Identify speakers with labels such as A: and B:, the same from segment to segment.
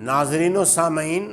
A: ناظرین و سامعین،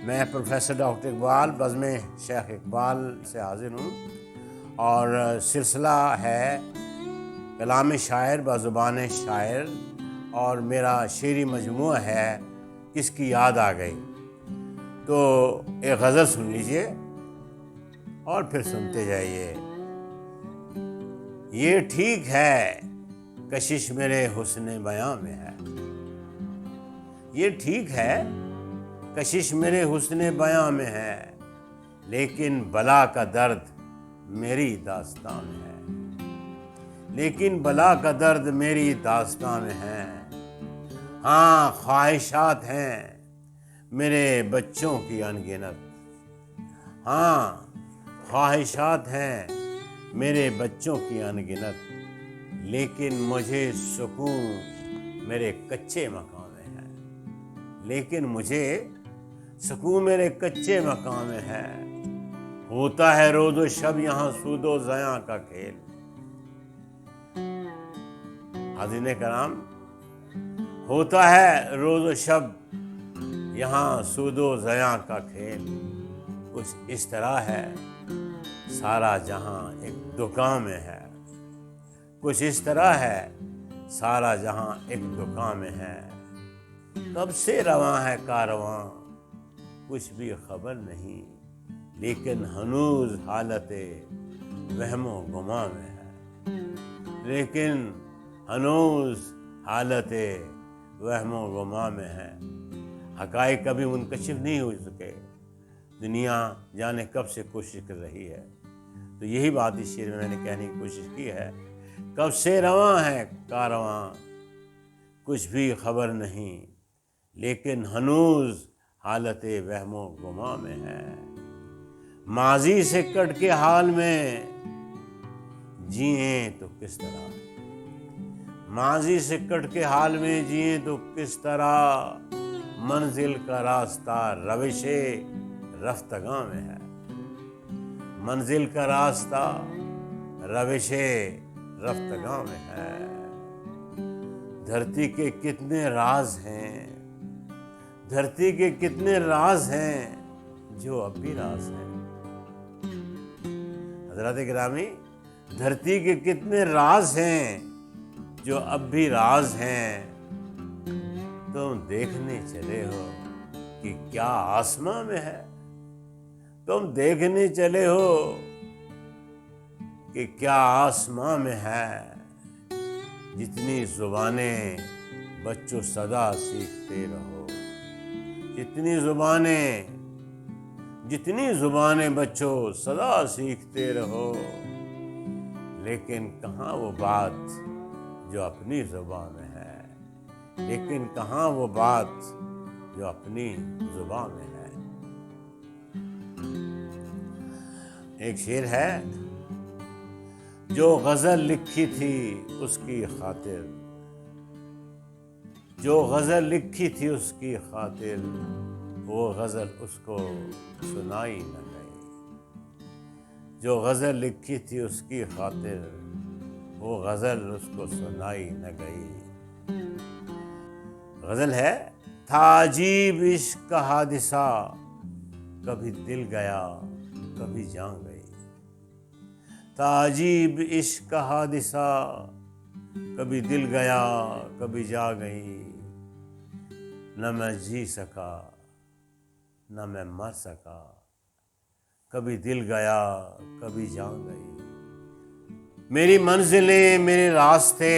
A: میں پروفیسر ڈاکٹر اقبال بزم شیخ اقبال سے حاضر ہوں اور سلسلہ ہے کلام شاعر بزبان شاعر، اور میرا شعری مجموعہ ہے کس کی یاد آ گئی۔ تو ایک غزل سن لیجئے اور پھر سنتے جائیے۔ یہ ٹھیک ہے کشش میرے حسن بیاں میں ہے، یہ ٹھیک ہے کشش میرے حسن بیاں میں ہے، لیکن بلا کا درد میری داستان میں ہے، لیکن بلا کا درد میری داستان میں ہے۔ ہاں خواہشات ہیں میرے بچوں کی انگنت، ہاں خواہشات ہیں میرے بچوں کی انگنت، لیکن مجھے سکون میرے کچے مکان میں ہے، لیکن مجھے سکون میرے کچے مکان میں ہے۔ ہوتا ہے روز و شب یہاں سود و زیاں کا کھیل۔ حاضرین کرام، ہوتا ہے روز و شب یہاں سود و زیاں کا کھیل، کچھ اس طرح ہے سارا جہاں ایک دکان میں ہے، کچھ اس طرح ہے سارا جہاں ایک دکان میں ہے۔ کب سے رواں ہے کارواں کچھ بھی خبر نہیں، لیکن ہنوز حالت وہم و گماں میں ہے، لیکن ہنوز حالت وہم و گماں میں ہے۔ حقائق کبھی منکشف نہیں ہو سکے، دنیا جانے کب سے کوشش کر رہی ہے۔ تو یہی بات اس شعر میں نے کہنے کی کوشش کی ہے۔ کب سے رواں ہے کارواں کچھ بھی خبر نہیں، لیکن ہنوز حالت وہم و گماں میں ہے۔ ماضی سے کٹ کے حال میں جئیں تو کس طرح، ماضی سے کٹ کے حال میں جئیں تو کس طرح، منزل کا راستہ روش رفتگاں میں ہے، منزل کا راستہ روش رفتگاں میں ہے۔ دھرتی کے کتنے راز ہیں، دھرتی کے کتنے راز ہیں جو اب بھی راز ہیں۔ حضرات گرامی، دھرتی کے کتنے راز ہیں جو اب بھی راز ہیں، تم دیکھنے چلے ہو کہ کیا آسماں میں ہے، تم دیکھنے چلے ہو کہ کیا آسماں میں ہے۔ جتنی زبانیں بچوں صدا سیکھتے رہو، جتنی زبانیں بچوں صدا سیکھتے رہو، لیکن کہاں وہ بات جو اپنی زبان میں ہے، لیکن کہاں وہ بات جو اپنی زبان میں ہے۔ ایک شعر ہے، جو غزل لکھی تھی اس کی خاطر، جو غزل لکھی تھی اس کی خاطر، وہ غزل اس کو سنائی نہ گئی، جو غزل لکھی تھی اس کی خاطر، وہ غزل اس کو سنائی نہ گئی۔ غزل ہے، تھا عجیب عشق کا حادثہ کبھی دل گیا کبھی جان گئی، تھا عجیب عشق کا حادثہ کبھی دل گیا کبھی جا گئی، نہ میں جی سکا نہ میں مر سکا، کبھی دل گیا کبھی جان گئی۔ میری منزلیں میرے راستے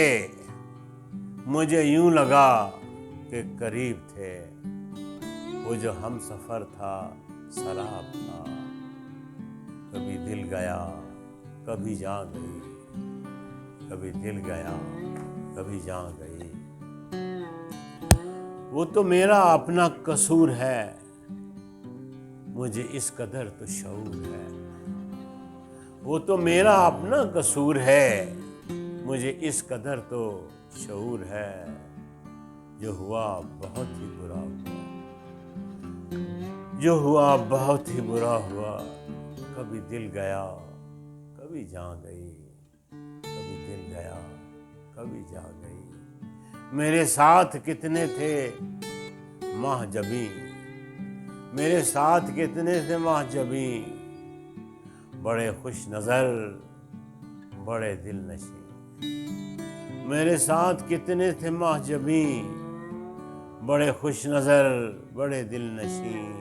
A: مجھے یوں لگا کہ قریب تھے، وہ جو ہم سفر تھا سراب تھا، کبھی دل گیا کبھی جا گئی، کبھی دل گیا کبھی جا گئی۔ وہ تو میرا اپنا قصور ہے، مجھے اس قدر تو شعور ہے، وہ تو میرا اپنا قصور ہے، مجھے اس قدر تو شعور ہے۔ جو ہوا بہت ہی برا ہوا، جو ہوا بہت ہی برا ہوا، کبھی دل گیا کبھی جا گئی، کبھی دل گیا کبھی جا گئی۔ میرے ساتھ کتنے تھے ماہ جبیں، میرے ساتھ کتنے تھے ماہ جبیں، بڑے خوش نظر بڑے دل نشیں، میرے ساتھ کتنے تھے ماہ جبیں، بڑے خوش نظر بڑے دل نشیں،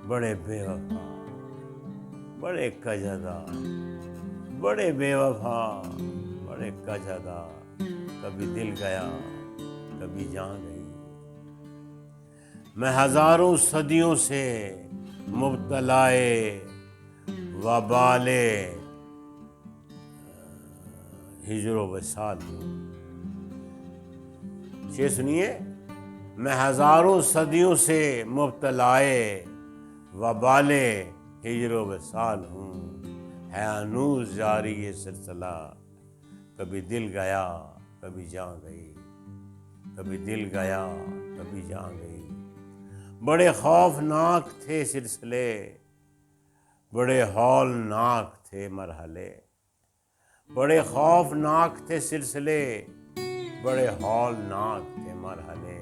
A: بڑے بے وفا بڑے کجادا، بڑے بے وفا بڑے کجادا، کبھی دل گیا کبھی جان گئی، میں ہزاروں صدیوں سے مبتلائے وبال ہجر و وصال ہوں۔ یہ سنیے، میں ہزاروں صدیوں سے مبتلائے وبال ہجر و وصال ہوں، ہے ہنوز جاری یہ سلسلہ، کبھی دل گیا کبھی جان گئی، کبھی دل گیا کبھی جان گئی، بڑے خوفناک تھے سلسلے، بڑے ہولناک تھے مرحلے، بڑے خوفناک تھے سلسلے، بڑے ہولناک تھے مرحلے،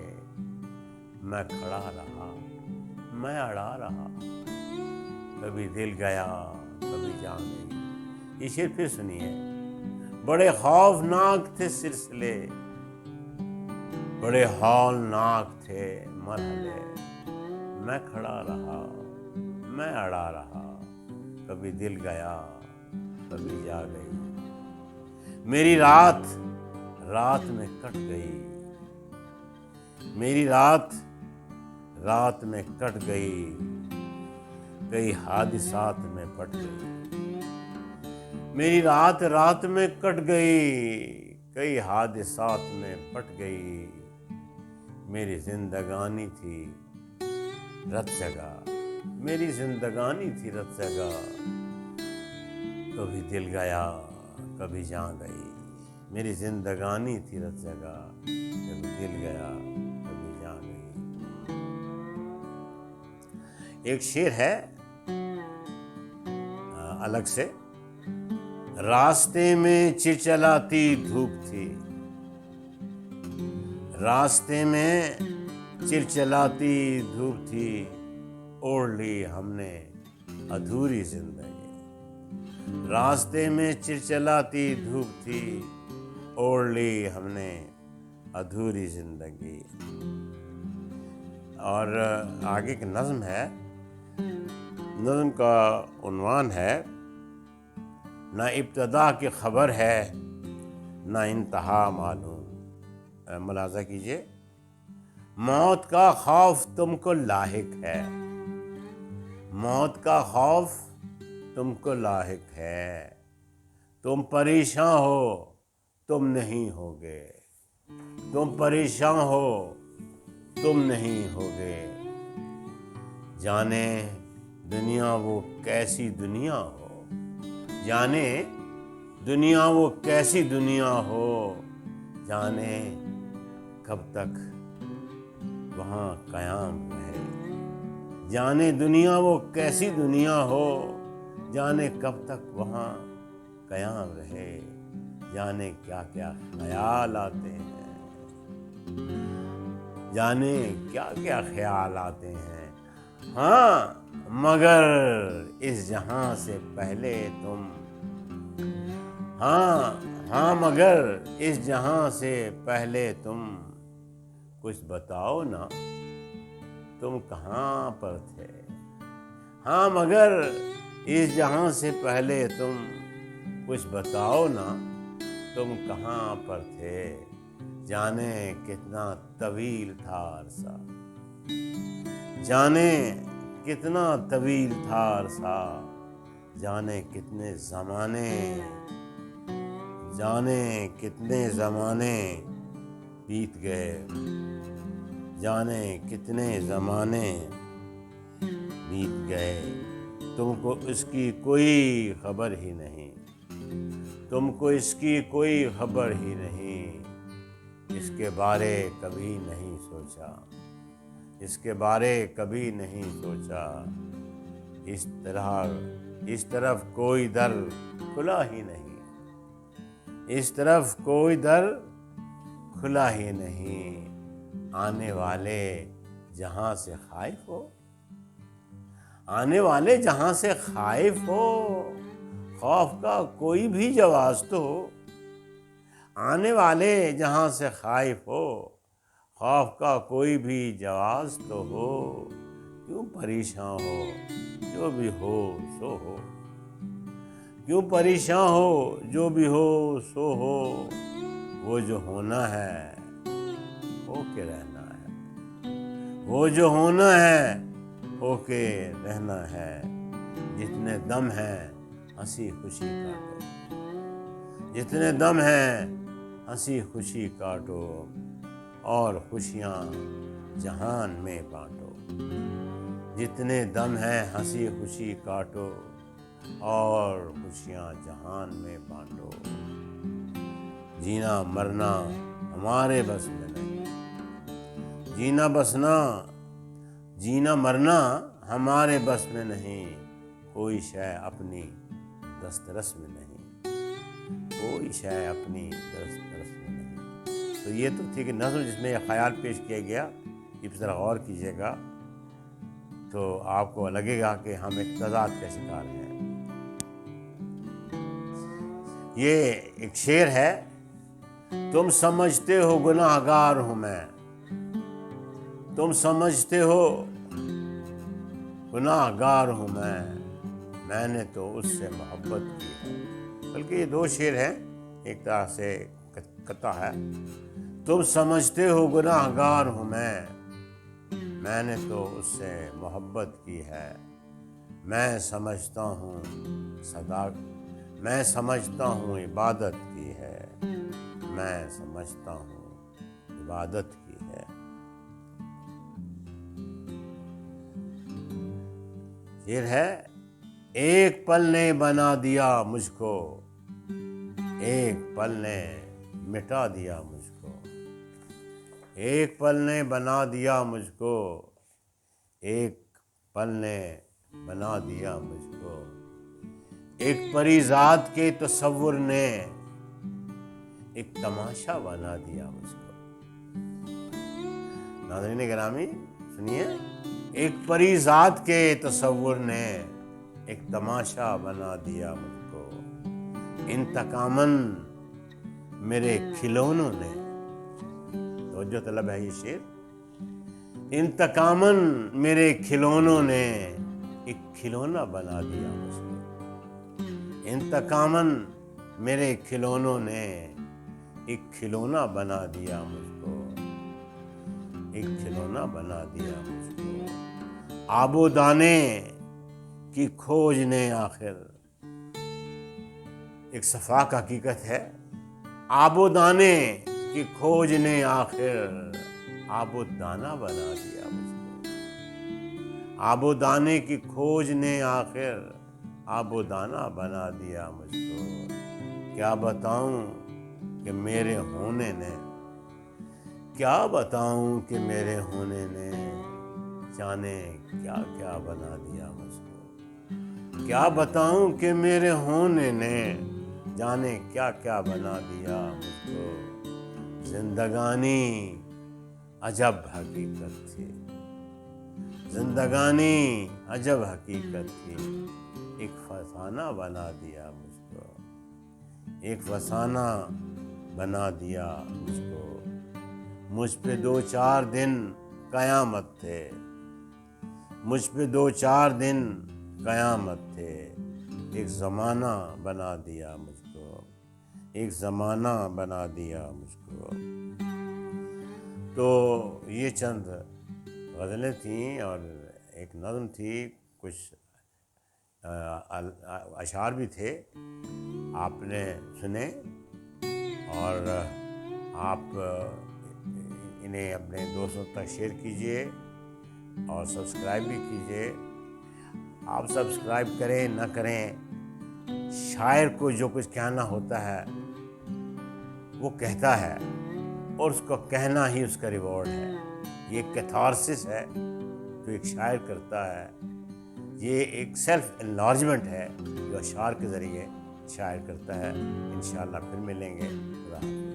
A: میں کھڑا رہا میں اڑا رہا، کبھی دل گیا کبھی جان گئی۔ یہ شعر پھر سنیے، بڑے خوفناک تھے سلسلے، بڑے ہولناک تھے مرحلے، میں کھڑا رہا میں اڑا رہا، کبھی دل گیا کبھی جا گئی، میری رات رات میں کٹ گئی، میری رات رات میں کٹ گئی، کئی حادثات میں پٹ گئی، میری رات رات میں کٹ گئی، کئی حادثات میں پٹ گئی، میری زندگانی تھی رت جگہ، میری زندگانی تھی رت جگہ، کبھی دل گیا کبھی جان گئی، میری زندگانی تھی رت جگہ، کبھی دل گیا کبھی جان گئی۔ ایک شعر ہے الگ سے، راستے میں چلچلاتی دھوپ تھی، راستے میں چلچلاتی دھوپ تھی، اوڑھ لی ہم نے ادھوری زندگی، راستے میں چلچلاتی دھوپ تھی، اوڑھ لی ہم نے ادھوری زندگی۔ اور آگے ایک نظم ہے، نظم کا عنوان ہے، نہ ابتدا کی خبر ہے نہ انتہا معلوم۔ ملاحظہ کیجئے، موت کا خوف تم کو لاحق ہے، موت کا خوف تم کو لاحق ہے، تم پریشاں ہو تم نہیں ہوگے، تم پریشاں ہو تم نہیں ہوگے، جانے دنیا وہ کیسی دنیا ہو، جانے دنیا وہ کیسی دنیا ہو، جانے کب تک وہاں قیام رہے، جانے دنیا وہ کیسی دنیا ہو، جانے کب تک وہاں قیام رہے، جانے کیا کیا خیال آتے ہیں، جانے کیا کیا خیال آتے ہیں، ہاں مگر اس جہاں سے پہلے تم، ہاں مگر اس جہاں سے پہلے تم، کچھ بتاؤ نا تم کہاں پر تھے، ہاں مگر اس جہاں سے پہلے تم، کچھ بتاؤ نا تم کہاں پر تھے، جانے کتنا طویل تھا عرصہ، جانے کتنا طویل تھا عرصہ، جانے کتنے زمانے، جانے کتنے زمانے بیت گئے، جانے کتنے زمانے بیت گئے، تم کو اس کی کوئی خبر ہی نہیں، تم کو اس کی کوئی خبر ہی نہیں، اس کے بارے کبھی نہیں سوچا، اس کے بارے کبھی نہیں سوچا، اس طرف کوئی در کھلا ہی نہیں، اس طرف کوئی در کھلا ہی نہیں، آنے والے جہاں سے خائف ہو، آنے والے جہاں سے خائف ہو، خوف کا کوئی بھی جواز تو ہو، آنے والے جہاں سے خائف ہو، خوف کا کوئی بھی جواز تو ہو، کیوں پریشان ہو جو بھی ہو سو ہو، کیوں پریشان ہو جو بھی ہو سو ہو، وہ جو ہونا ہے ہو کے رہنا ہے، وہ جو ہونا ہے ہو کے رہنا ہے، جتنے دم ہے ہنسی خوشی کاٹو، جتنے دم ہے ہنسی خوشی کاٹو، اور خوشیاں جہان میں بانٹو، جتنے دم ہے ہنسی خوشی کاٹو، اور خوشیاں جہان میں بانٹو، جینا مرنا ہمارے بس میں نہیں، جینا بسنا جینا مرنا ہمارے بس میں نہیں، کوئی شے اپنی دسترس میں نہیں، کوئی شے اپنی دسترس میں نہیں۔ تو یہ تو تھی کہ نظم جس میں یہ خیال پیش کیا گیا، اس طرح غور کیجیے گا تو آپ کو لگے گا کہ ہم ایک تضاد کا شکار ہیں۔ یہ ایک شعر ہے، تم سمجھتے ہو گناہ گار ہوں میں، تم سمجھتے ہو گناہ گار ہوں میں نے تو اس سے محبت کی ہے۔ بلکہ یہ دو شعر ہیں، ایک طرح سے قطع ہے۔ تم سمجھتے ہو گناہ گار ہوں میں نے تو اس سے محبت کی ہے، میں سمجھتا ہوں میں سمجھتا ہوں عبادت کی ہے، میں سمجھتا ہوں عبادت کی ہے۔ شعر ہے، ایک پل نے بنا دیا مجھ کو، ایک پل نے مٹا دیا مجھ کو، ایک پل نے بنا دیا مجھ کو، ایک پل نے بنا دیا مجھ کو، ایک پری ذات کے تصور نے ایک تماشا بنا دیا مجھ کو۔ ناظرین گرامی سنیے، ایک پری ذات کے تصور نے ایک تماشا بنا دیا مجھ کو، انتقاماً میرے کھلونوں نے، توجہ طلب ہے یہ شعر، انتقاماً میرے کھلونوں نے ایک کھلونا بنا دیا مجھ کو، انتقاماً میرے کھلونوں نے ایک کھلونا بنا دیا مجھ کو، ایک کھلونا بنا دیا مجھ کو، آب و دانے کی کھوج نے آخر، ایک صفاق حقیقت ہے، آب و دانے کی کھوج نے آخر آب و دانہ بنا دیا مجھ کو، آب و دانے کی کھوج نے آخر آب و دانہ بنا دیا مجھ کو، کیا بتاؤں کہ میرے ہونے نے، کیا بتاؤں کہ میرے ہونے نے جانے کیا کیا بنا دیا مجھ کو، کیا بتاؤں کہ میرے ہونے نے جانے کیا کیا بنا دیا مجھ کو، زندگانی عجب حقیقت تھی، زندگانی عجب حقیقت تھی، ایک فسانہ بنا دیا مجھ کو، ایک فسانہ بنا دیا مجھ کو، مجھ پہ دو چار دن قیامت تھے، مجھ پہ دو چار دن قیامت تھے، ایک زمانہ بنا دیا مجھ کو، ایک زمانہ بنا دیا مجھ کو۔ تو یہ چند غزلیں تھیں اور ایک نظم تھی، کچھ اشعار بھی تھے، آپ نے سنے اور آپ انہیں اپنے دوستوں تک شیئر کیجئے اور سبسکرائب بھی کیجئے۔ آپ سبسکرائب کریں نہ کریں، شاعر کو جو کچھ کہنا ہوتا ہے وہ کہتا ہے، اور اس کو کہنا ہی اس کا ریوارڈ ہے۔ یہ کیتھارسس ہے جو ایک شاعر کرتا ہے، یہ ایک سیلف انلارجمنٹ ہے جو اشعار کے ذریعے شاعر کرتا ہے۔ انشاءاللہ پھر ملیں گے۔ خدا حافظ۔